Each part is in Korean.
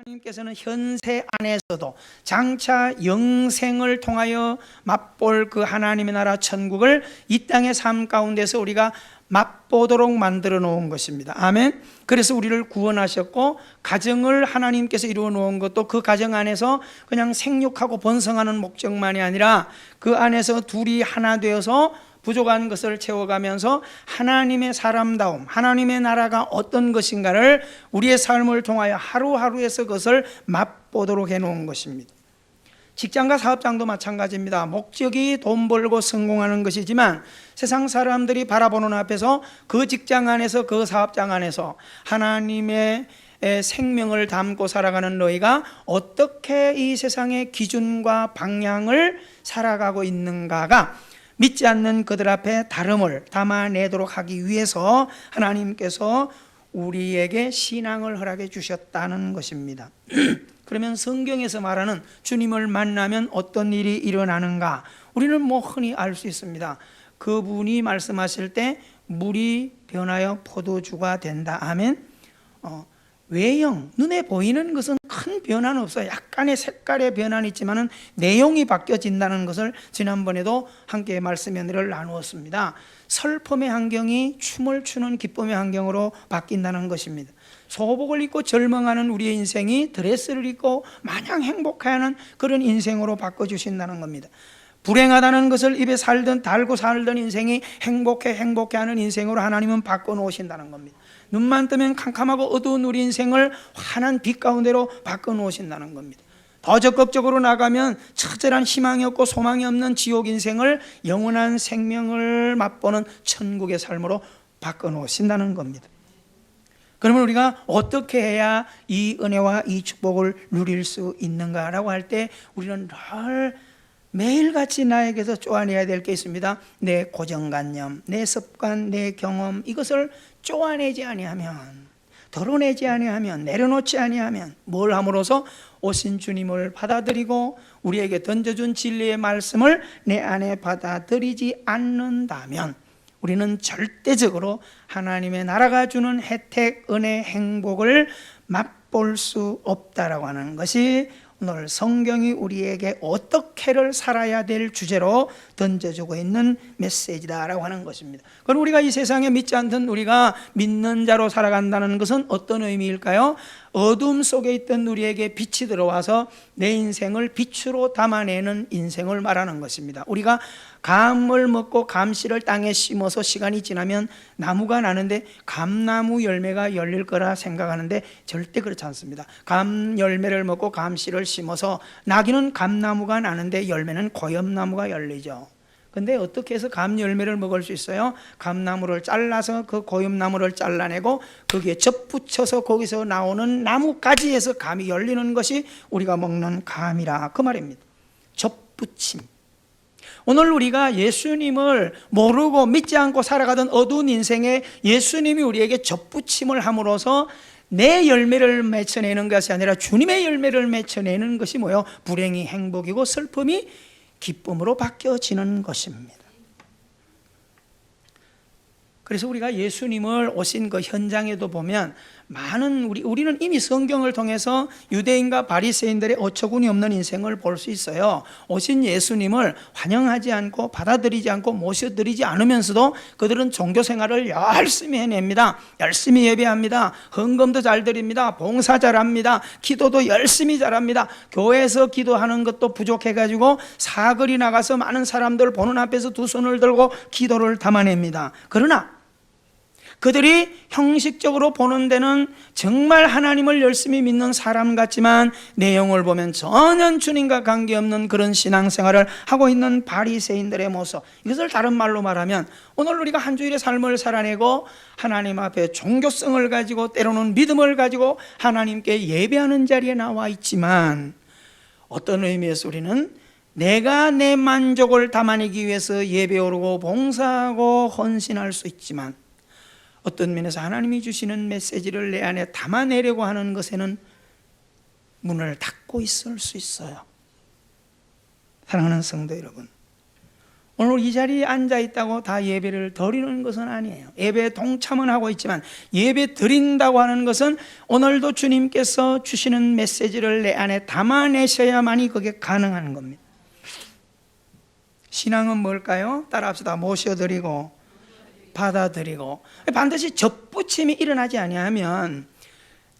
하나님께서는 현세 안에서도 장차 영생을 통하여 맛볼 그 하나님의 나라 천국을 이 땅의 삶 가운데서 우리가 맛보도록 만들어 놓은 것입니다. 아멘. 그래서 우리를 구원하셨고, 가정을 하나님께서 이루어 놓은 것도 그 가정 안에서 그냥 생육하고 번성하는 목적만이 아니라 그 안에서 둘이 하나 되어서 부족한 것을 채워가면서 하나님의 사람다움, 하나님의 나라가 어떤 것인가를 우리의 삶을 통하여 하루하루에서 그것을 맛보도록 해놓은 것입니다. 직장과 사업장도 마찬가지입니다. 목적이 돈 벌고 성공하는 것이지만 세상 사람들이 바라보는 앞에서 그 직장 안에서, 그 사업장 안에서 하나님의 생명을 담고 살아가는 너희가 어떻게 이 세상의 기준과 방향을 살아가고 있는가가 믿지 않는 그들 앞에 다름을 담아내도록 하기 위해서 하나님께서 우리에게 신앙을 허락해 주셨다는 것입니다. 그러면 성경에서 말하는 주님을 만나면 어떤 일이 일어나는가? 우리는 흔히 알 수 있습니다. 그분이 말씀하실 때 물이 변하여 포도주가 된다. 아멘. 외형, 눈에 보이는 것은 큰 변화는 없어요. 약간의 색깔의 변화는 있지만 내용이 바뀌어진다는 것을 지난번에도 함께 말씀의 은혜를 나누었습니다. 슬픔의 환경이 춤을 추는 기쁨의 환경으로 바뀐다는 것입니다. 소복을 입고 절망하는 우리의 인생이 드레스를 입고 마냥 행복해하는 그런 인생으로 바꿔주신다는 겁니다. 불행하다는 것을 입에 달고 살던 인생이 행복해하는 인생으로 하나님은 바꿔놓으신다는 겁니다. 눈만 뜨면 캄캄하고 어두운 우리 인생을 환한 빛 가운데로 바꿔놓으신다는 겁니다. 더 적극적으로 나가면 처절한 희망이 없고 소망이 없는 지옥 인생을 영원한 생명을 맛보는 천국의 삶으로 바꿔놓으신다는 겁니다. 그러면 우리가 어떻게 해야 이 은혜와 이 축복을 누릴 수 있는가라고 할 때 우리는 늘 매일같이 나에게서 쪼아내야 될 게 있습니다. 내 고정관념, 내 습관, 내 경험, 이것을 쪼아내지 아니하면, 덜어내지 아니하면, 내려놓지 아니하면 뭘 함으로써 오신 주님을 받아들이고 우리에게 던져준 진리의 말씀을 내 안에 받아들이지 않는다면 우리는 절대적으로 하나님의 나라가 주는 혜택, 은혜, 행복을 맛볼 수 없다라고 하는 것이 오늘 성경이 우리에게 어떻게를 살아야 될 주제로 던져주고 있는 메시지다라고 하는 것입니다. 그럼 우리가 이 세상에 믿지 않던 우리가 믿는 자로 살아간다는 것은 어떤 의미일까요? 어둠 속에 있던 우리에게 빛이 들어와서 내 인생을 빛으로 담아내는 인생을 말하는 것입니다. 우리가 감을 먹고 감씨를 땅에 심어서 시간이 지나면 나무가 나는데 감나무 열매가 열릴 거라 생각하는데 절대 그렇지 않습니다. 감 열매를 먹고 감씨를 심어서 나기는 감나무가 나는데 열매는 고엽나무가 열리죠. 근데 어떻게 해서 감 열매를 먹을 수 있어요? 감나무를 잘라서 그 고엽나무를 잘라내고 거기에 접 붙여서 거기서 나오는 나무가지에서 감이 열리는 것이 우리가 먹는 감이라 그 말입니다. 접 붙임. 오늘 우리가 예수님을 모르고 믿지 않고 살아가던 어두운 인생에 예수님이 우리에게 접붙임을 함으로써 내 열매를 맺혀내는 것이 아니라 주님의 열매를 맺혀내는 것이 뭐예요? 불행이 행복이고 슬픔이 기쁨으로 바뀌어지는 것입니다. 그래서 우리가 예수님을 오신 그 현장에도 보면 많은 우리는 이미 성경을 통해서 유대인과 바리새인들의 어처구니 없는 인생을 볼 수 있어요. 오신 예수님을 환영하지 않고 받아들이지 않고 모셔드리지 않으면서도 그들은 종교 생활을 열심히 해냅니다. 열심히 예배합니다. 헌금도 잘 드립니다. 봉사 잘합니다. 기도도 열심히 잘합니다. 교회에서 기도하는 것도 부족해가지고 사거리 나가서 많은 사람들 보는 앞에서 두 손을 들고 기도를 담아냅니다. 그러나 그들이 형식적으로 보는 데는 정말 하나님을 열심히 믿는 사람 같지만 내용을 보면 전혀 주님과 관계없는 그런 신앙생활을 하고 있는 바리새인들의 모습, 이것을 다른 말로 말하면 오늘 우리가 한 주일의 삶을 살아내고 하나님 앞에 종교성을 가지고 때로는 믿음을 가지고 하나님께 예배하는 자리에 나와 있지만 어떤 의미에서 우리는 내가 내 만족을 담아내기 위해서 예배 오르고 봉사하고 헌신할 수 있지만 어떤 면에서 하나님이 주시는 메시지를 내 안에 담아내려고 하는 것에는 문을 닫고 있을 수 있어요. 사랑하는 성도 여러분, 오늘 이 자리에 앉아 있다고 다 예배를 드리는 것은 아니에요. 예배에 동참은 하고 있지만 예배 드린다고 하는 것은 오늘도 주님께서 주시는 메시지를 내 안에 담아내셔야만이 그게 가능한 겁니다. 신앙은 뭘까요? 따라합시다. 모셔드리고 받아들이고. 반드시 접붙임이 일어나지 아니하면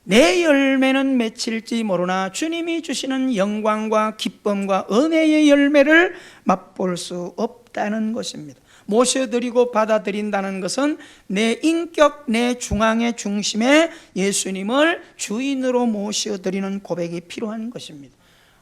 내 열매는 맺힐지 모르나 주님이 주시는 영광과 기쁨과 은혜의 열매를 맛볼 수 없다는 것입니다. 모셔드리고 받아들인다는 것은 내 인격, 내 중앙의 중심에 예수님을 주인으로 모셔드리는 고백이 필요한 것입니다.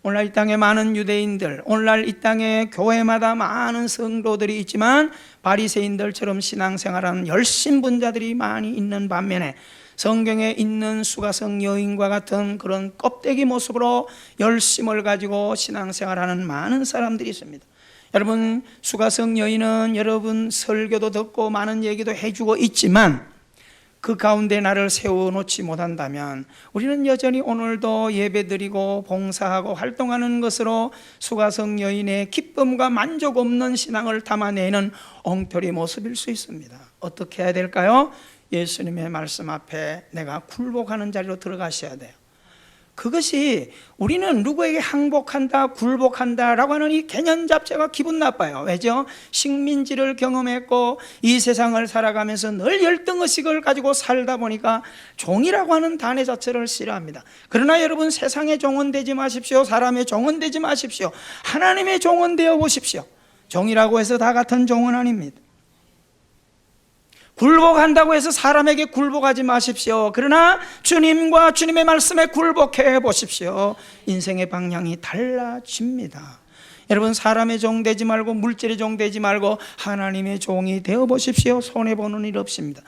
오늘날 이 땅에 많은 유대인들, 오늘날 이 땅에 교회마다 많은 성도들이 있지만 바리새인들처럼 신앙생활하는 열심분자들이 많이 있는 반면에 성경에 있는 수가성 여인과 같은 그런 껍데기 모습으로 열심을 가지고 신앙생활하는 많은 사람들이 있습니다. 여러분, 수가성 여인은 여러분 설교도 듣고 많은 얘기도 해주고 있지만 그 가운데 나를 세워놓지 못한다면 우리는 여전히 오늘도 예배드리고 봉사하고 활동하는 것으로 수가성 여인의 기쁨과 만족 없는 신앙을 담아내는 엉터리 모습일 수 있습니다. 어떻게 해야 될까요? 예수님의 말씀 앞에 내가 굴복하는 자리로 들어가셔야 돼요. 그것이 우리는 누구에게 항복한다, 굴복한다 라고 하는 이 개념 자체가 기분 나빠요. 왜죠? 식민지를 경험했고 이 세상을 살아가면서 늘 열등의식을 가지고 살다 보니까 종이라고 하는 단어 자체를 싫어합니다. 그러나 여러분, 세상의 종은 되지 마십시오. 사람의 종은 되지 마십시오. 하나님의 종은 되어 보십시오. 종이라고 해서 다 같은 종은 아닙니다. 굴복한다고 해서 사람에게 굴복하지 마십시오. 그러나 주님과 주님의 말씀에 굴복해 보십시오. 인생의 방향이 달라집니다. 여러분, 사람의 종 되지 말고 물질의 종 되지 말고 하나님의 종이 되어 보십시오. 손해보는 일 없습니다.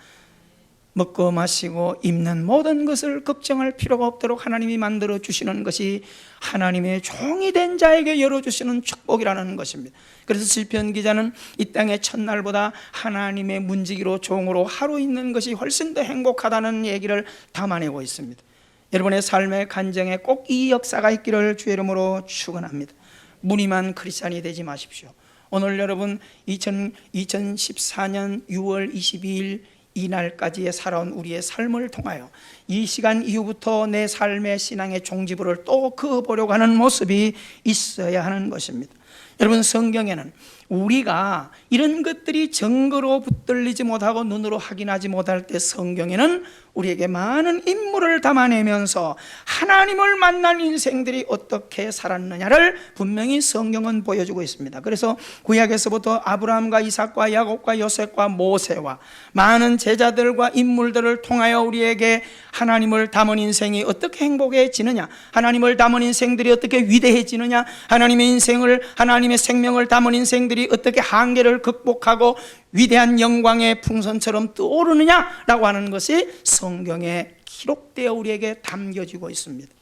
먹고 마시고 입는 모든 것을 걱정할 필요가 없도록 하나님이 만들어 주시는 것이 하나님의 종이 된 자에게 열어주시는 축복이라는 것입니다. 그래서 시편 기자는 이 땅의 첫날보다 하나님의 문지기로 종으로 하루 있는 것이 훨씬 더 행복하다는 얘기를 담아내고 있습니다. 여러분의 삶의 간정에 꼭 이 역사가 있기를 주의 이름으로 축원합니다. 무늬만 크리스찬이 되지 마십시오. 오늘 여러분 2014년 6월 22일 이날까지의 살아온 우리의 삶을 통하여 이 시간 이후부터 내 삶의 신앙의 종지부를 또 그어보려고 하는 모습이 있어야 하는 것입니다. 여러분, 성경에는 우리가 이런 것들이 증거로 붙들리지 못하고 눈으로 확인하지 못할 때 성경에는 우리에게 많은 인물을 담아내면서 하나님을 만난 인생들이 어떻게 살았느냐를 분명히 성경은 보여주고 있습니다. 그래서 구약에서부터 아브라함과 이삭과 야곱과 요셉과 모세와 많은 제자들과 인물들을 통하여 우리에게 하나님을 담은 인생이 어떻게 행복해지느냐, 하나님을 담은 인생들이 어떻게 위대해지느냐, 하나님의 인생을, 하나님의 생명을 담은 인생들이 어떻게 한계를 극복하고 위대한 영광의 풍선처럼 떠오르느냐라고 하는 것이 성경에 기록되어 우리에게 담겨지고 있습니다.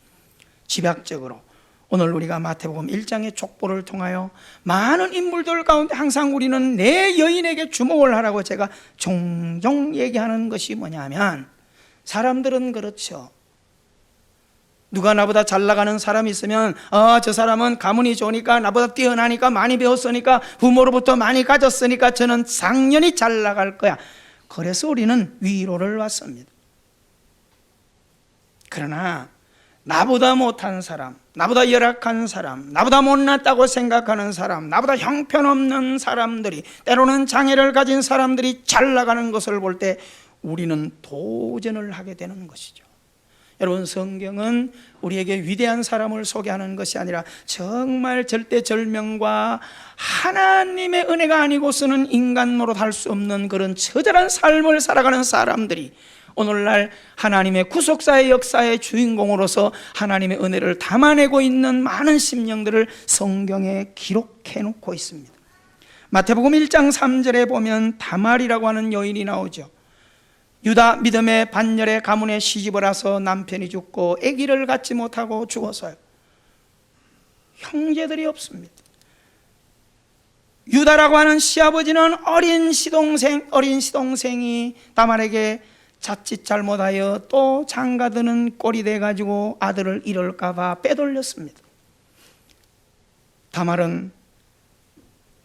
집약적으로 오늘 우리가 마태복음 1장의 족보를 통하여 많은 인물들 가운데 항상 우리는 내 여인에게 주목을 하라고 제가 종종 얘기하는 것이 뭐냐면, 사람들은 그렇죠. 누가 나보다 잘 나가는 사람이 있으면 저 사람은 가문이 좋으니까, 나보다 뛰어나니까, 많이 배웠으니까, 부모로부터 많이 가졌으니까 저는 당연히 잘 나갈 거야. 그래서 우리는 위로를 받습니다. 그러나 나보다 못한 사람, 나보다 열악한 사람, 나보다 못났다고 생각하는 사람, 나보다 형편없는 사람들이, 때로는 장애를 가진 사람들이 잘 나가는 것을 볼 때 우리는 도전을 하게 되는 것이죠. 여러분, 성경은 우리에게 위대한 사람을 소개하는 것이 아니라 정말 절대절명과 하나님의 은혜가 아니고서는 인간 노릇할 수 없는 그런 처절한 삶을 살아가는 사람들이 오늘날 하나님의 구속사의 역사의 주인공으로서 하나님의 은혜를 담아내고 있는 많은 심령들을 성경에 기록해 놓고 있습니다. 마태복음 1장 3절에 보면 다말이라고 하는 여인이 나오죠. 유다 믿음의 반열의 가문에 시집을 와서 남편이 죽고 아기를 갖지 못하고 죽어서요. 형제들이 없습니다. 유다라고 하는 시아버지는 어린 시동생이 다말에게 자칫 잘못하여 또 장가드는 꼴이 돼가지고 아들을 잃을까 봐 빼돌렸습니다. 다말은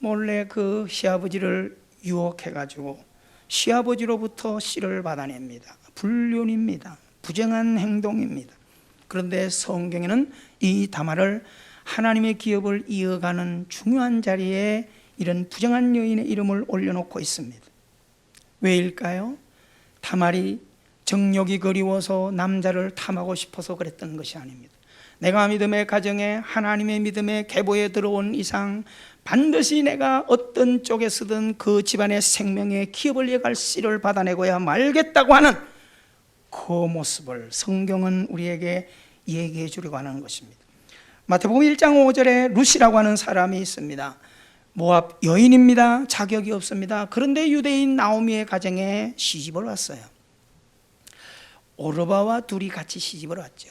몰래 그 시아버지를 유혹해가지고 시아버지로부터 씨를 받아냅니다. 불륜입니다. 부정한 행동입니다. 그런데 성경에는 이 다말을 하나님의 기업을 이어가는 중요한 자리에 이런 부정한 여인의 이름을 올려놓고 있습니다. 왜일까요? 다말이 정욕이 그리워서 남자를 탐하고 싶어서 그랬던 것이 아닙니다. 내가 믿음의 가정에 하나님의 믿음의 계보에 들어온 이상 반드시 내가 어떤 쪽에서든 그 집안의 생명의 기업을 이어갈 씨를 받아내고야 말겠다고 하는 그 모습을 성경은 우리에게 얘기해 주려고 하는 것입니다. 마태복음 1장 5절에 룻이라고 하는 사람이 있습니다. 모압 여인입니다. 자격이 없습니다. 그런데 유대인 나오미의 가정에 시집을 왔어요. 오르바와 둘이 같이 시집을 왔죠.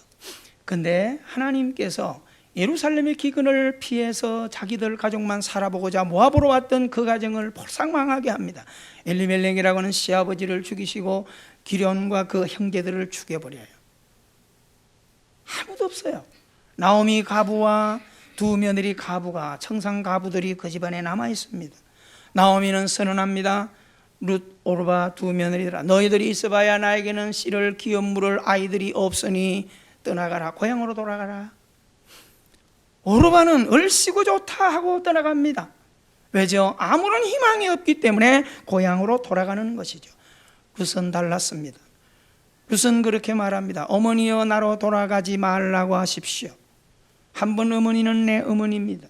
근데 하나님께서 예루살렘의 기근을 피해서 자기들 가족만 살아보고자 모압으로 왔던 그 가정을 볼상망하게 합니다. 엘리멜렉이라고 하는 시아버지를 죽이시고 기련과 그 형제들을 죽여버려요. 아무도 없어요. 나오미 가부와 두 며느리 가부가, 청상 가부들이 그 집안에 남아 있습니다. 나오미는 선언합니다. 룻, 오르바 두 며느리들아, 너희들이 있어봐야 나에게는 씨를 기업 물을 아이들이 없으니 떠나가라. 고향으로 돌아가라. 오르바는 얼씨구 좋다 하고 떠나갑니다. 왜죠? 아무런 희망이 없기 때문에 고향으로 돌아가는 것이죠. 룻은 달랐습니다. 룻은 그렇게 말합니다. 어머니여, 나로 돌아가지 말라고 하십시오. 한번 어머니는 내 어머니입니다.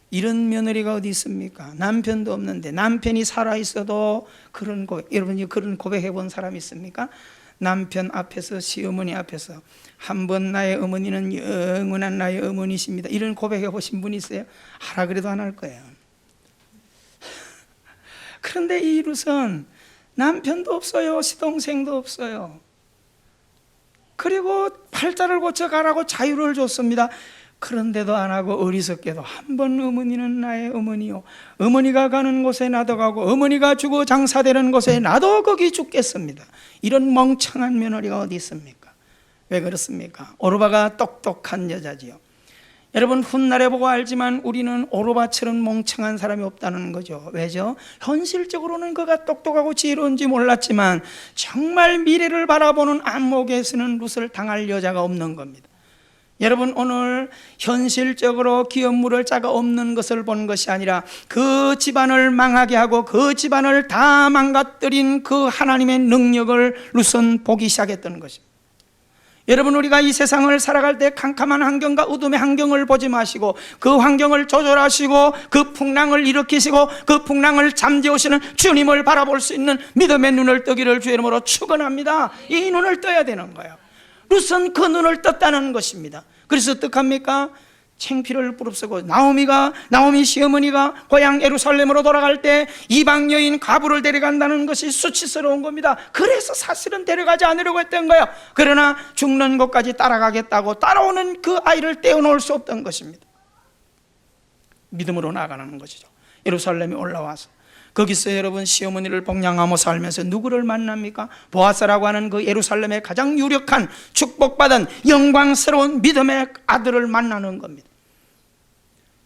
이런 며느리가 어디 있습니까? 남편도 없는데, 남편이 살아있어도 그런 고백, 여러분이 그런 고백해 본 사람 있습니까? 남편 앞에서, 시어머니 앞에서 한번 나의 어머니는 영원한 나의 어머니십니다, 이런 고백해 보신 분 있어요? 하라 그래도 안 할 거예요. 그런데 이 룻은 남편도 없어요. 시동생도 없어요. 그리고 팔자를 고쳐 가라고 자유를 줬습니다. 그런데도 안 하고 어리석게도 한번 어머니는 나의 어머니요, 어머니가 가는 곳에 나도 가고 어머니가 주고 장사되는 곳에 나도 거기 죽겠습니다. 이런 멍청한 며느리가 어디 있습니까? 왜 그렇습니까? 오르바가 똑똑한 여자지요. 여러분, 훗날에 보고 알지만 우리는 오르바처럼 멍청한 사람이 없다는 거죠. 왜죠? 현실적으로는 그가 똑똑하고 지혜로운지 몰랐지만 정말 미래를 바라보는 안목에서는 룻을 당할 여자가 없는 겁니다. 여러분, 오늘 현실적으로 기업 물을 자가 없는 것을 본 것이 아니라 그 집안을 망하게 하고 그 집안을 다 망가뜨린 그 하나님의 능력을 룻은 보기 시작했던 것입니다. 여러분, 우리가 이 세상을 살아갈 때 캄캄한 환경과 어둠의 환경을 보지 마시고 그 환경을 조절하시고 그 풍랑을 일으키시고 그 풍랑을 잠재우시는 주님을 바라볼 수 있는 믿음의 눈을 뜨기를 주의 이름으로 축원합니다. 이 눈을 떠야 되는 거예요. 룻은 그 눈을 떴다는 것입니다. 그래서 어떡합니까? 창피를 부릅쓰고 나오미 시어머니가 고향 예루살렘으로 돌아갈 때 이방 여인 가부를 데려간다는 것이 수치스러운 겁니다. 그래서 사실은 데려가지 않으려고 했던 거예요. 그러나 죽는 곳까지 따라가겠다고 따라오는 그 아이를 떼어놓을 수 없던 것입니다. 믿음으로 나아가는 것이죠. 예루살렘에 올라와서 거기서 여러분 시어머니를 복양하며 살면서 누구를 만납니까? 보아스라고 하는 그 예루살렘의 가장 유력한 축복받은 영광스러운 믿음의 아들을 만나는 겁니다.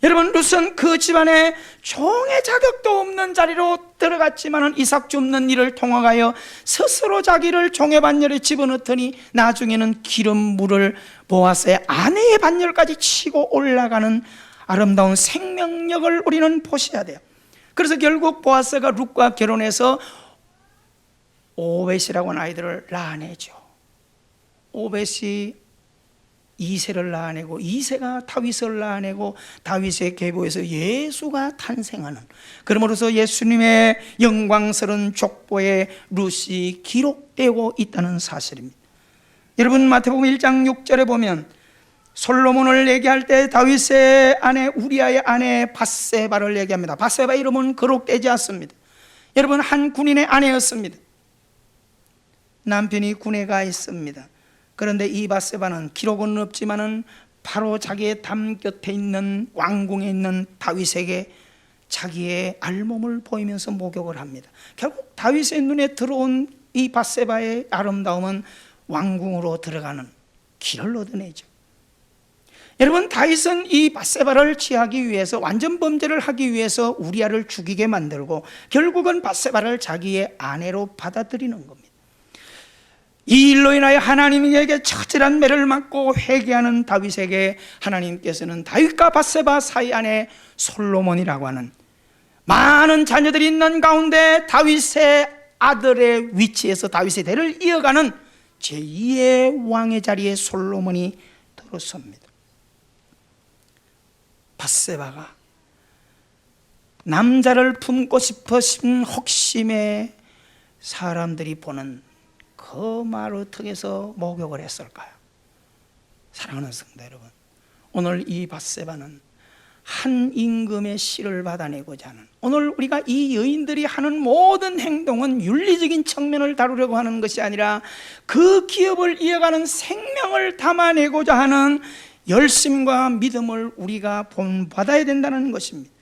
여러분, 룻은 그 집안에 종의 자격도 없는 자리로 들어갔지만 이삭 줍는 일을 통하여 스스로 자기를 종의 반열에 집어넣더니 나중에는 기름 물을 보아스의 아내의 반열까지 치고 올라가는 아름다운 생명력을 우리는 보셔야 돼요. 그래서 결국 보아스가 룻과 결혼해서 오벳이라고 하는 아이들을 낳아내죠. 오벳이 이새를 낳아내고 이새가 다윗을 낳아내고 다윗의 계보에서 예수가 탄생하는, 그러므로서 예수님의 영광스러운 족보에 룻이 기록되고 있다는 사실입니다. 여러분, 마태복음 1장 6절에 보면 솔로몬을 얘기할 때 다윗의 아내 우리아의 아내 밧세바를 얘기합니다. 밧세바 이름은 기록되지 않습니다. 여러분, 한 군인의 아내였습니다. 남편이 군에 가 있습니다. 그런데 이 밧세바는 기록은 없지만은 바로 자기의 담 곁에 있는 왕궁에 있는 다윗에게 자기의 알몸을 보이면서 목욕을 합니다. 결국 다윗의 눈에 들어온 이 밧세바의 아름다움은 왕궁으로 들어가는 길을 얻어내죠. 여러분, 다윗은 이 밧세바를 취하기 위해서, 완전 범죄를 하기 위해서 우리아를 죽이게 만들고 결국은 밧세바를 자기의 아내로 받아들이는 겁니다. 이 일로 인하여 하나님에게 처절한 매를 맞고 회개하는 다윗에게 하나님께서는 다윗과 밧세바 사이 안에 솔로몬이라고 하는 많은 자녀들이 있는 가운데 다윗의 아들의 위치에서 다윗의 대를 이어가는 제2의 왕의 자리에 솔로몬이 들어섭니다. 밧세바가 남자를 품고 싶으신 혹심에 사람들이 보는 그 마루 턱에서 목욕을 했을까요? 사랑하는 성도 여러분, 오늘 이 밧세바는 한 임금의 씨를 받아내고자 하는, 오늘 우리가 이 여인들이 하는 모든 행동은 윤리적인 측면을 다루려고 하는 것이 아니라 그 기업을 이어가는 생명을 담아내고자 하는 열심과 믿음을 우리가 본받아야 된다는 것입니다.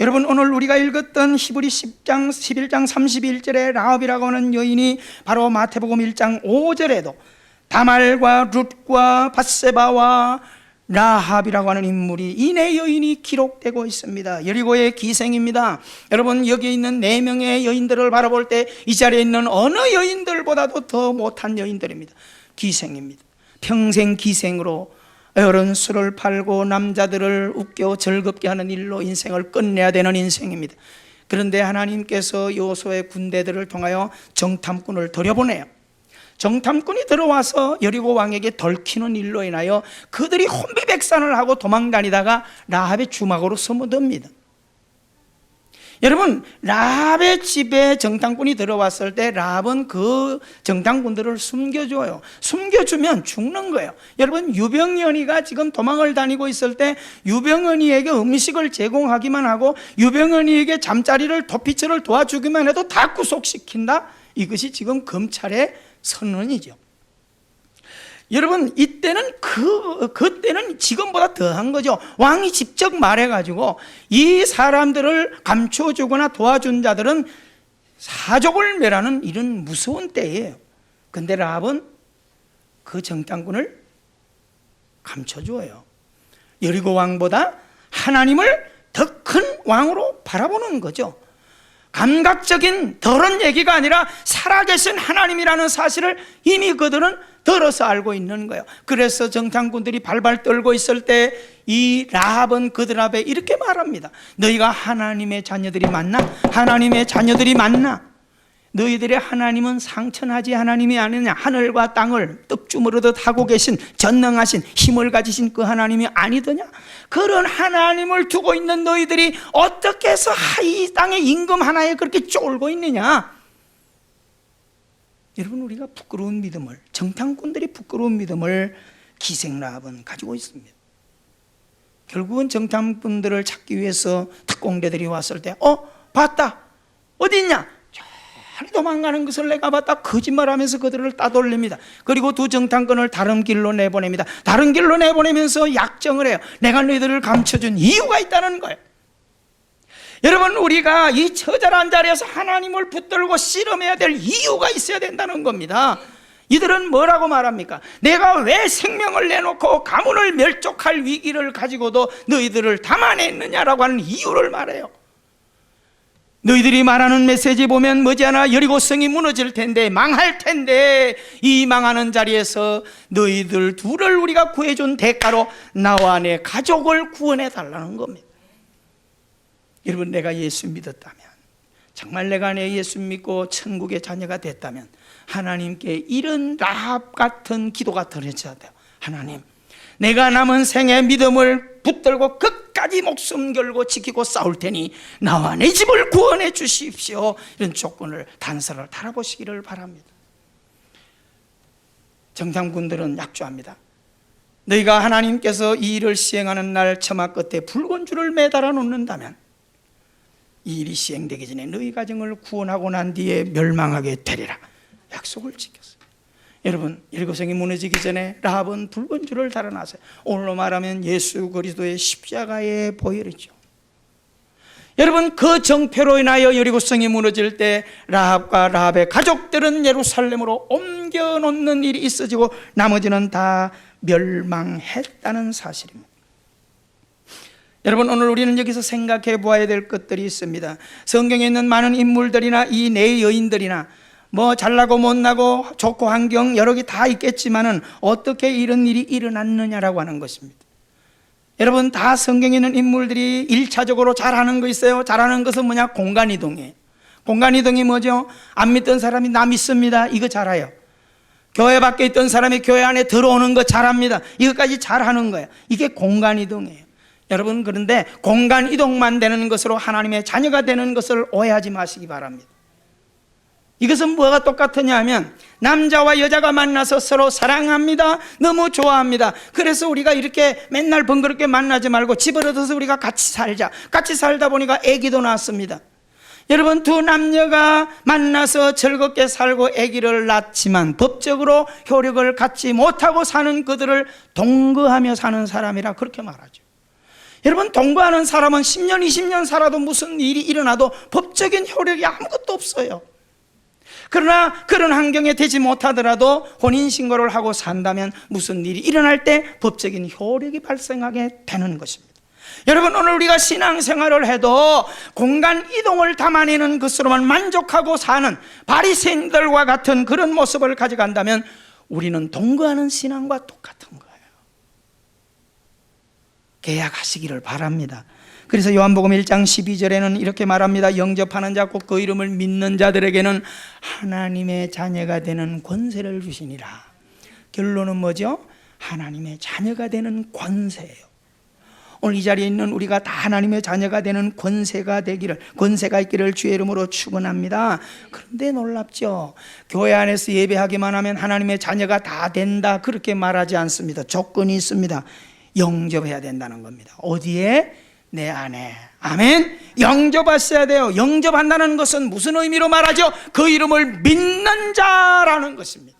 여러분, 오늘 우리가 읽었던 히브리 10장 11장 31절에 라합이라고 하는 여인이 바로 마태복음 1장 5절에도 다말과 룻과 밧세바와 라합이라고 하는 인물이, 이 네 여인이 기록되고 있습니다. 여리고의 기생입니다. 여러분, 여기 있는 4명의 여인들을 바라볼 때 이 자리에 있는 어느 여인들보다도 더 못한 여인들입니다. 기생입니다. 평생 기생으로 어른 술을 팔고 남자들을 웃겨 즐겁게 하는 일로 인생을 끝내야 되는 인생입니다. 그런데 하나님께서 여호수아의 군대들을 통하여 정탐꾼을 들여보내요. 정탐꾼이 들어와서 여리고 왕에게 덜키는 일로 인하여 그들이 혼비백산을 하고 도망다니다가 라합의 주막으로 서무듭니다. 여러분, 라합의 집에 정탐꾼이 들어왔을 때 라합은 그 정탐꾼들을 숨겨줘요. 숨겨주면 죽는 거예요. 여러분, 유병연이가 지금 도망을 다니고 있을 때 유병연이에게 음식을 제공하기만 하고 유병연이에게 잠자리를 도피처를 도와주기만 해도 다 구속시킨다? 이것이 지금 검찰의 선언이죠. 여러분, 이때는 그때는 지금보다 더한 거죠. 왕이 직접 말해가지고 이 사람들을 감춰주거나 도와준 자들은 사족을 멸하는 이런 무서운 때예요. 근데 라합은 그 정탐꾼을 감춰줘요. 여리고 왕보다 하나님을 더 큰 왕으로 바라보는 거죠. 감각적인 더러운 얘기가 아니라 살아계신 하나님이라는 사실을 이미 그들은 들어서 알고 있는 거예요. 그래서 정탐꾼들이 발발 떨고 있을 때 이 라합은 그들 앞에 이렇게 말합니다. 너희가 하나님의 자녀들이 맞나? 하나님의 자녀들이 맞나? 너희들의 하나님은 상천하지 하나님이 아니냐? 하늘과 땅을 떡주무르듯 하고 계신 전능하신 힘을 가지신 그 하나님이 아니더냐? 그런 하나님을 두고 있는 너희들이 어떻게 해서 이 땅의 임금 하나에 그렇게 쫄고 있느냐? 여러분, 우리가 부끄러운 믿음을, 정탐꾼들이 부끄러운 믿음을 기생 라합은 가지고 있습니다. 결국은 정탐꾼들을 찾기 위해서 특공대들이 왔을 때 봤다, 어디 있냐? 저리 도망가는 것을 내가 봤다, 거짓말하면서 그들을 따돌립니다. 그리고 두 정탐꾼을 다른 길로 내보냅니다. 다른 길로 내보내면서 약정을 해요. 내가 너희들을 감춰준 이유가 있다는 거예요. 여러분, 우리가 이 처절한 자리에서 하나님을 붙들고 씨름해야 될 이유가 있어야 된다는 겁니다. 이들은 뭐라고 말합니까? 내가 왜 생명을 내놓고 가문을 멸족할 위기를 가지고도 너희들을 담아냈느냐라고 하는 이유를 말해요. 너희들이 말하는 메시지 보면 머지않아 여리고성이 무너질 텐데, 망할 텐데, 이 망하는 자리에서 너희들 둘을 우리가 구해준 대가로 나와 내 가족을 구원해 달라는 겁니다. 여러분, 내가 예수 믿었다면, 정말 내가 내 예수 믿고 천국의 자녀가 됐다면 하나님께 이런 라합 같은 기도가 드려져야 돼요. 하나님, 내가 남은 생에 믿음을 붙들고 끝까지 목숨 걸고 지키고 싸울 테니 나와 내 집을 구원해 주십시오. 이런 조건을, 단서를 달아보시기를 바랍니다. 정탐꾼들은 약조합니다. 너희가 하나님께서 이 일을 시행하는 날 처마 끝에 붉은 줄을 매달아 놓는다면 이 일이 시행되기 전에 너희 가정을 구원하고 난 뒤에 멸망하게 되리라. 약속을 지켰어요. 여러분, 여리고성이 무너지기 전에 라합은 붉은 줄을 달아놨어요. 오늘로 말하면 예수 그리스도의 십자가의 보혈이죠. 여러분, 그 정패로 인하여 여리고성이 무너질 때 라합과 라합의 가족들은 예루살렘으로 옮겨 놓는 일이 있어지고 나머지는 다 멸망했다는 사실입니다. 여러분, 오늘 우리는 여기서 생각해 보아야 될 것들이 있습니다. 성경에 있는 많은 인물들이나 이 네 여인들이나 뭐 잘나고 못나고 좋고 환경 여러 개 다 있겠지만은 어떻게 이런 일이 일어났느냐라고 하는 것입니다. 여러분, 다 성경에 있는 인물들이 1차적으로 잘하는 거 있어요. 잘하는 것은 뭐냐? 공간이동이에요. 공간이동이 뭐죠? 안 믿던 사람이 나 믿습니다, 이거 잘해요. 교회 밖에 있던 사람이 교회 안에 들어오는 거 잘합니다, 이것까지 잘하는 거예요. 이게 공간이동이에요. 여러분, 그런데 공간이동만 되는 것으로 하나님의 자녀가 되는 것을 오해하지 마시기 바랍니다. 이것은 뭐가 똑같으냐 하면 남자와 여자가 만나서 서로 사랑합니다, 너무 좋아합니다. 그래서 우리가 이렇게 맨날 번거롭게 만나지 말고 집을 얻어서 우리가 같이 살자. 같이 살다 보니까 아기도 낳았습니다. 여러분, 두 남녀가 만나서 즐겁게 살고 아기를 낳지만 법적으로 효력을 갖지 못하고 사는 그들을 동거하며 사는 사람이라 그렇게 말하죠. 여러분, 동거하는 사람은 10년 20년 살아도 무슨 일이 일어나도 법적인 효력이 아무것도 없어요. 그러나 그런 환경에 되지 못하더라도 혼인신고를 하고 산다면 무슨 일이 일어날 때 법적인 효력이 발생하게 되는 것입니다. 여러분, 오늘 우리가 신앙생활을 해도 공간 이동을 담아내는 것으로만 만족하고 사는 바리새인들과 같은 그런 모습을 가져간다면 우리는 동거하는 신앙과 똑같은 거예요. 계약하시기를 바랍니다. 그래서 요한복음 1장 12절에는 이렇게 말합니다. 영접하는 자 곧 그 이름을 믿는 자들에게는 하나님의 자녀가 되는 권세를 주시니라. 결론은 뭐죠? 하나님의 자녀가 되는 권세예요. 오늘 이 자리에 있는 우리가 다 하나님의 자녀가 되는 권세가 있기를 주의 이름으로 축원합니다. 그런데 놀랍죠? 교회 안에서 예배하기만 하면 하나님의 자녀가 다 된다, 그렇게 말하지 않습니다. 조건이 있습니다. 영접해야 된다는 겁니다. 어디에? 내 안에. 아멘. 영접하셔야 돼요. 영접한다는 것은 무슨 의미로 말하죠? 그 이름을 믿는 자라는 것입니다.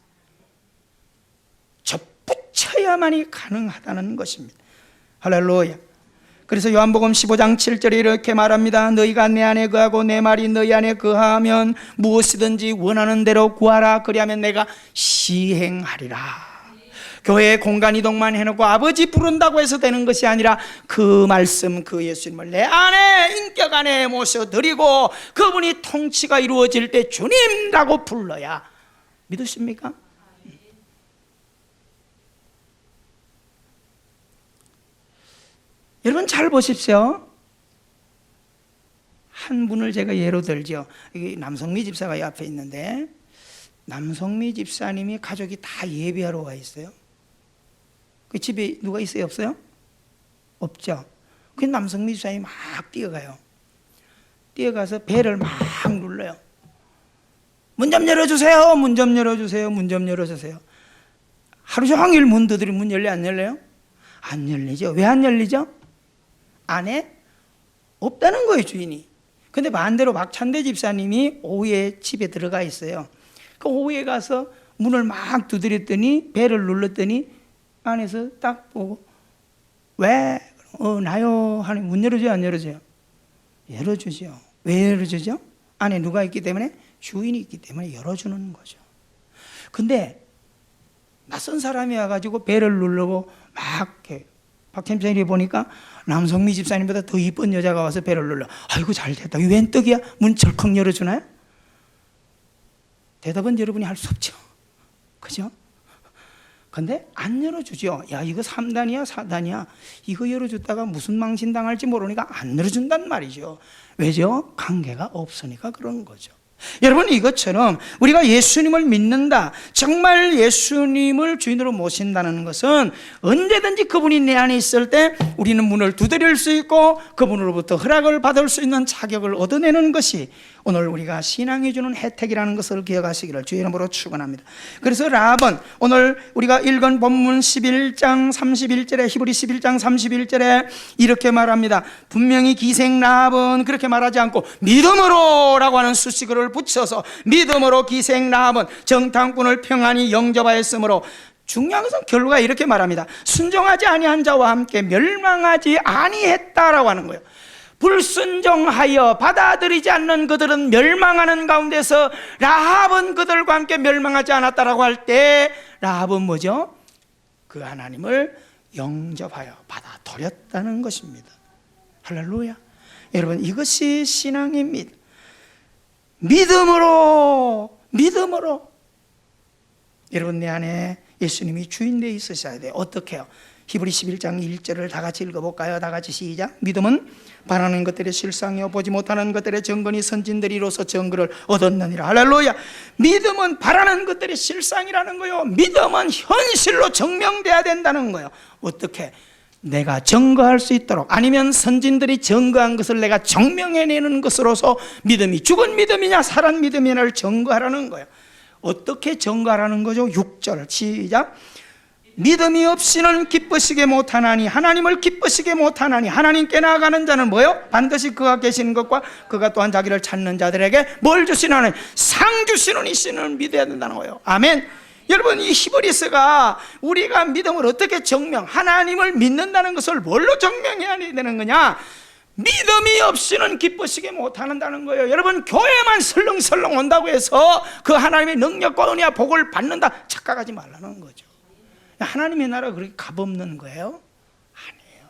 접붙여야만이 가능하다는 것입니다. 할렐루야. 그래서 요한복음 15장 7절에 이렇게 말합니다. 너희가 내 안에 거하고 내 말이 너희 안에 거하면 무엇이든지 원하는 대로 구하라. 그리하면 내가 시행하리라. 교회에 공간 이동만 해놓고 아버지 부른다고 해서 되는 것이 아니라 그 말씀, 그 예수님을 내 안에, 인격 안에 모셔드리고 그분이 통치가 이루어질 때 주님이라고 불러야. 믿으십니까? 여러분, 잘 보십시오. 한 분을 제가 예로 들죠. 여기 남성미 집사가 옆에 있는데, 남성미 집사님이 가족이 다 예배하러 와 있어요. 그 집에 누가 있어요? 없어요? 없죠. 그 남성미 집사님이 막 뛰어가요. 뛰어가서 배를 막 눌러요. 문 좀 열어주세요. 문 좀 열어주세요. 문 좀 열어주세요. 하루 종일 문 두드리면 문 열려, 안 열려요? 안 열리죠. 왜 안 열리죠? 안에 없다는 거예요, 주인이. 근데 반대로 박찬대 집사님이 오후에 집에 들어가 있어요. 그 오후에 가서 문을 막 두드렸더니, 배를 눌렀더니 안에서 딱 보고, 왜? 나요. 하니 문 열어줘요, 안 열어줘요? 열어주죠. 왜 열어주죠? 안에 누가 있기 때문에? 주인이 있기 때문에 열어주는 거죠. 근데 낯선 사람이 와가지고 배를 누르고 막 이렇게, 박찬재님이 보니까 남성미 집사님보다 더 이쁜 여자가 와서 배를 눌러. 아이고, 잘 됐다. 이게 웬 떡이야? 문 절컥 열어주나요? 대답은 여러분이 할 수 없죠. 그죠? 근데 안 열어주죠. 야, 이거 3단이야 4단이야 이거 열어줬다가 무슨 망신당할지 모르니까 안 열어준단 말이죠. 왜죠? 관계가 없으니까 그런 거죠. 여러분, 이것처럼 우리가 예수님을 믿는다, 정말 예수님을 주인으로 모신다는 것은 언제든지 그분이 내 안에 있을 때 우리는 문을 두드릴 수 있고 그분으로부터 허락을 받을 수 있는 자격을 얻어내는 것이 오늘 우리가 신앙이 주는 혜택이라는 것을 기억하시기를 주의 이름으로 축원합니다. 그래서 라합은 오늘 우리가 읽은 본문 11장 31절에, 히브리 11장 31절에 이렇게 말합니다. 분명히 기생 라합은 그렇게 말하지 않고 믿음으로 라고 하는 수식어를 붙여서 믿음으로 기생 라합은 정탐꾼을 평안히 영접하였으므로, 중요한 것은 결과가 이렇게 말합니다. 순종하지 아니한 자와 함께 멸망하지 아니했다라고 하는 거예요. 불순종하여 받아들이지 않는 그들은 멸망하는 가운데서 라합은 그들과 함께 멸망하지 않았다라고 할 때 라합은 뭐죠? 그 하나님을 영접하여 받아들였다는 것입니다. 할렐루야. 여러분, 이것이 신앙입니다. 믿음으로. 여러분, 내 안에 예수님이 주인되어 있으셔야 돼요. 어떻게 해요? 히브리 11장 1절을 다 같이 읽어볼까요? 다 같이 시작. 믿음은 바라는 것들의 실상이요 보지 못하는 것들의 증거니 선진들이 이로써 증거를 얻었느니라. 할렐루야. 믿음은 바라는 것들의 실상이라는 거예요. 믿음은 현실로 증명돼야 된다는 거예요. 어떻게? 내가 증거할 수 있도록, 아니면 선진들이 증거한 것을 내가 증명해내는 것으로서 믿음이 죽은 믿음이냐 살아난 믿음이냐를 증거하라는 거예요. 어떻게 증거하라는 거죠? 6절 시작. 믿음이 없이는 기쁘시게 못하나니, 하나님을 기쁘시게 못하나니, 하나님께 나아가는 자는 뭐요? 반드시 그가 계시는 것과 그가 또한 자기를 찾는 자들에게 뭘 주시나는? 상 주시는 이신을 믿어야 된다는 거예요. 아멘. 여러분, 이 히브리서가 우리가 믿음을 어떻게 증명, 하나님을 믿는다는 것을 뭘로 증명해야 되는 거냐? 믿음이 없이는 기쁘시게 못한다는 거예요. 여러분, 교회만 설렁설렁 온다고 해서 그 하나님의 능력과 은혜와 복을 받는다 착각하지 말라는 거죠. 하나님의 나라 그렇게 값없는 거예요? 아니에요.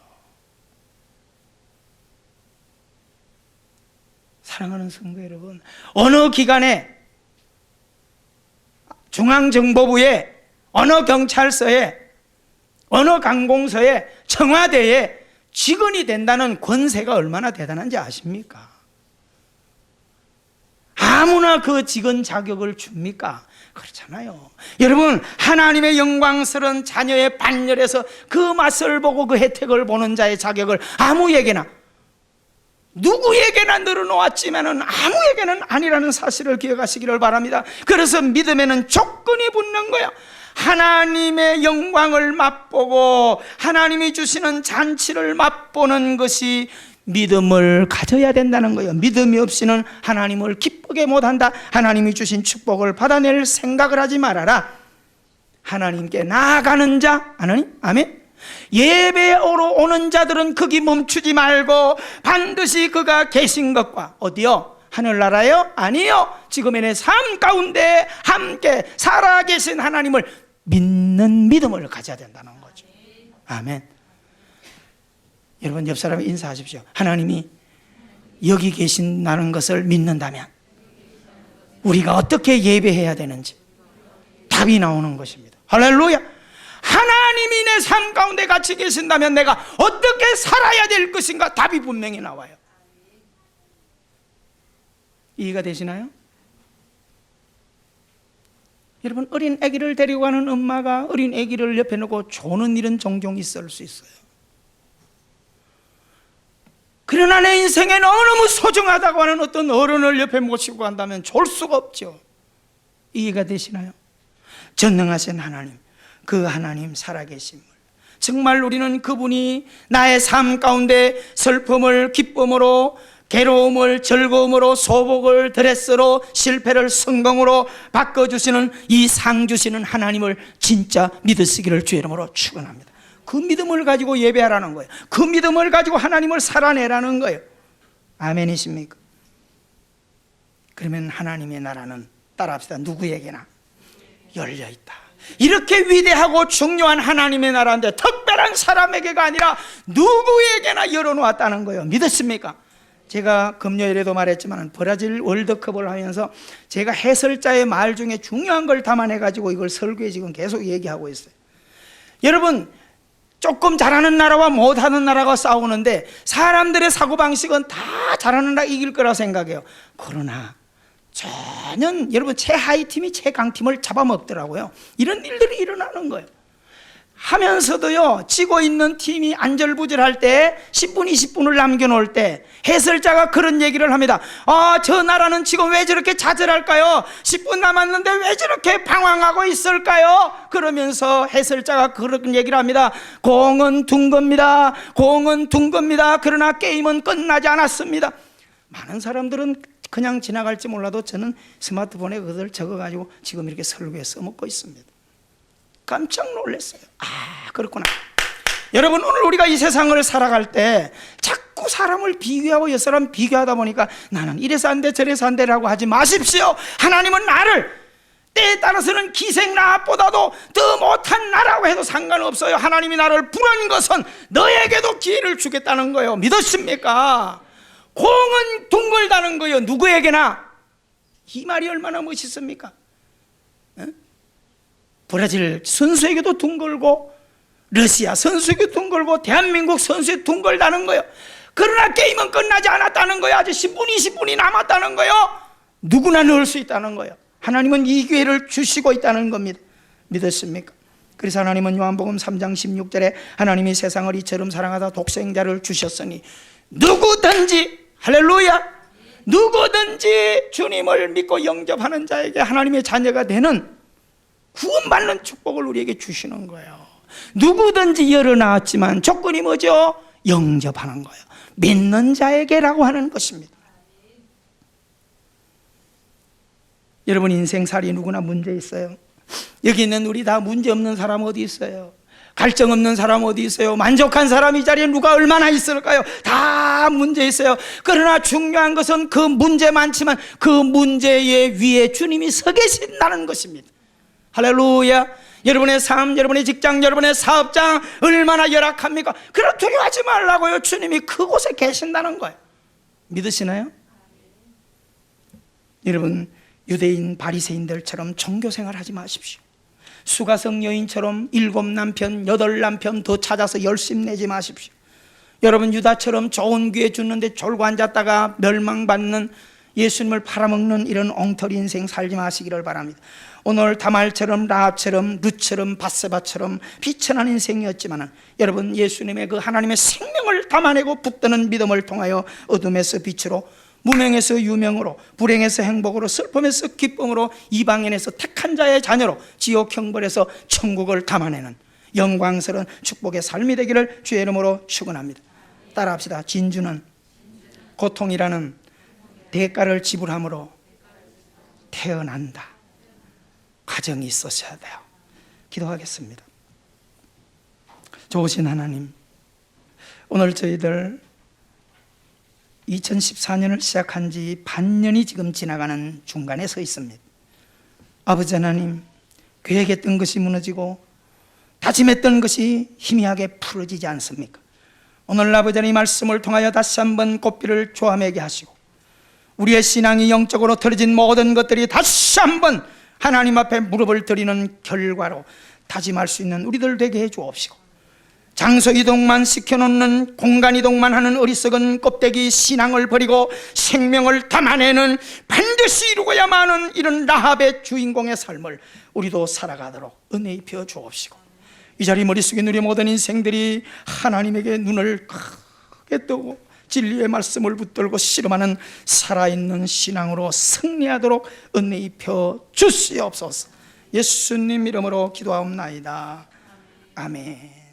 사랑하는 성도 여러분, 어느 기관에, 중앙정보부에, 어느 경찰서에, 어느 관공서에, 청와대에 직원이 된다는 권세가 얼마나 대단한지 아십니까? 아무나 그 직원 자격을 줍니까? 그렇잖아요. 여러분, 하나님의 영광스러운 자녀의 반열에서 그 맛을 보고 그 혜택을 보는 자의 자격을 아무에게나, 누구에게나 늘어놓았지만은 아무에게는 아니라는 사실을 기억하시기를 바랍니다. 그래서 믿음에는 조건이 붙는 거야. 하나님의 영광을 맛보고 하나님이 주시는 잔치를 맛보는 것이 믿음을 가져야 된다는 거예요. 믿음이 없이는 하나님을 기쁘게 못한다. 하나님이 주신 축복을 받아낼 생각을 하지 말아라. 하나님께 나아가는 자, 하나님, 아멘. 예배하러 오는 자들은 거기 멈추지 말고 반드시 그가 계신 것과, 어디요? 하늘나라요? 아니요. 지금의 내 삶 가운데 함께 살아계신 하나님을 믿는 믿음을 가져야 된다는 거죠. 아멘. 여러분, 옆 사람에 인사하십시오. 하나님이 여기 계신다는 것을 믿는다면 우리가 어떻게 예배해야 되는지 답이 나오는 것입니다. 할렐루야. 하나님이 내 삶 가운데 같이 계신다면 내가 어떻게 살아야 될 것인가 답이 분명히 나와요. 이해가 되시나요? 여러분, 어린 아기를 데리고 가는 엄마가 어린 아기를 옆에 놓고 조는 일은 종종 있을 수 있어요. 그러나 내 인생에 너무너무 소중하다고 하는 어떤 어른을 옆에 모시고 간다면 졸 수가 없죠. 이해가 되시나요? 전능하신 하나님, 그 하나님 살아계심을, 정말 우리는 그분이 나의 삶 가운데 슬픔을 기쁨으로, 괴로움을 즐거움으로, 소복을 드레스로, 실패를 성공으로 바꿔주시는 이 상 주시는 하나님을 진짜 믿으시기를 주의 이름으로 축원합니다. 그 믿음을 가지고 예배하라는 거예요. 그 믿음을 가지고 하나님을 살아내라는 거예요. 아멘이십니까? 그러면 하나님의 나라는, 따라합시다, 누구에게나 열려있다. 이렇게 위대하고 중요한 하나님의 나라인데 특별한 사람에게가 아니라 누구에게나 열어놓았다는 거예요. 믿으십니까? 제가 금요일에도 말했지만 브라질 월드컵을 하면서 제가 해설자의 말 중에 중요한 걸 담아내가지고 이걸 설교에 지금 계속 얘기하고 있어요. 여러분, 조금 잘하는 나라와 못하는 나라가 싸우는데 사람들의 사고방식은 다 잘하는 나라 이길 거라 생각해요. 그러나 전혀 여러분, 최하위 팀이 최강팀을 잡아먹더라고요. 이런 일들이 일어나는 거예요. 하면서도요, 지고 있는 팀이 안절부절할 때 10분, 20분을 남겨놓을 때 해설자가 그런 얘기를 합니다. 저 나라는 지금 왜 저렇게 좌절할까요? 10분 남았는데 왜 저렇게 방황하고 있을까요? 그러면서 해설자가 그런 얘기를 합니다. 공은 둔 겁니다. 공은 둔 겁니다. 그러나 게임은 끝나지 않았습니다. 많은 사람들은 그냥 지나갈지 몰라도 저는 스마트폰에 그것을 적어가지고 지금 이렇게 설교에 써먹고 있습니다. 깜짝 놀랐어요. 그렇구나. 여러분, 오늘 우리가 이 세상을 살아갈 때 자꾸 자꾸 사람을 비교하고 옆 사람 비교하다 보니까 나는 이래서 안 돼 저래서 안 되라고 하지 마십시오. 하나님은 나를 때에 따라서는 기생나보다도 더 못한 나라고 해도 상관없어요. 하나님이 나를 부른 것은 너에게도 기회를 주겠다는 거예요. 믿으십니까? 공은 둥글다는 거예요. 누구에게나. 이 말이 얼마나 멋있습니까? 브라질 선수에게도 둥글고 러시아 선수에게 둥글고 대한민국 선수에 둥글다는 거예요. 그러나 게임은 끝나지 않았다는 거예요. 아직 10분 20분이 남았다는 거예요. 누구나 넣을 수 있다는 거예요. 하나님은 이 기회를 주시고 있다는 겁니다. 믿으십니까? 그래서 하나님은 요한복음 3장 16절에 하나님이 세상을 이처럼 사랑하사 독생자를 주셨으니 누구든지, 할렐루야, 누구든지 주님을 믿고 영접하는 자에게 하나님의 자녀가 되는 구원받는 축복을 우리에게 주시는 거예요. 누구든지 열어놨지만 조건이 뭐죠? 영접하는 거예요. 믿는 자에게라고 하는 것입니다. 여러분, 인생살이 누구나 문제 있어요. 여기 있는 우리 다 문제 없는 사람 어디 있어요? 갈증 없는 사람 어디 있어요? 만족한 사람 이 자리에 누가 얼마나 있을까요? 다 문제 있어요. 그러나 중요한 것은 그 문제 많지만 그 문제의 위에 주님이 서 계신다는 것입니다. 할렐루야. 여러분의 삶, 여러분의 직장, 여러분의 사업장 얼마나 열악합니까? 그럼 두려워하지 말라고요. 주님이 그곳에 계신다는 거예요. 믿으시나요? 여러분, 유대인 바리새인들처럼 종교생활 하지 마십시오. 수가성 여인처럼 7남편 8남편 더 찾아서 열심 내지 마십시오. 여러분, 유다처럼 좋은 기회 주는데 졸고 앉았다가 멸망받는, 예수님을 팔아먹는 이런 엉터리 인생 살지 마시기를 바랍니다. 오늘 다말처럼 라합처럼 룻처럼 밧세바처럼 비천한 인생이었지만 여러분, 예수님의 그 하나님의 생명을 담아내고 붙드는 믿음을 통하여 어둠에서 빛으로, 무명에서 유명으로, 불행에서 행복으로, 슬픔에서 기쁨으로, 이방인에서 택한 자의 자녀로, 지옥 형벌에서 천국을 담아내는 영광스러운 축복의 삶이 되기를 주의 이름으로 축원합니다. 따라합시다. 진주는 고통이라는 대가를 지불함으로 태어난다. 가정이 있으셔야 돼요. 기도하겠습니다. 좋으신 하나님, 오늘 저희들 2014년을 시작한 지 반년이 지금 지나가는 중간에 서 있습니다. 아버지 하나님, 계획했던 것이 무너지고 다짐했던 것이 희미하게 풀어지지 않습니까? 오늘 아버지 하나님 말씀을 통하여 다시 한번 꽃비를 조아매게 하시고 우리의 신앙이 영적으로 틀어진 모든 것들이 다시 한번 하나님 앞에 무릎을 드리는 결과로 다짐할 수 있는 우리들 되게 해 주옵시고, 장소 이동만 시켜놓는, 공간 이동만 하는 어리석은 껍데기 신앙을 버리고 생명을 담아내는, 반드시 이루고야만 하는 이런 라합의 주인공의 삶을 우리도 살아가도록 은혜 입혀 주옵시고, 이 자리 머릿속에 누리 모든 인생들이 하나님에게 눈을 크게 뜨고 진리의 말씀을 붙들고 씨름하는 살아있는 신앙으로 승리하도록 은혜 입혀 주시옵소서. 예수님 이름으로 기도하옵나이다. 아멘.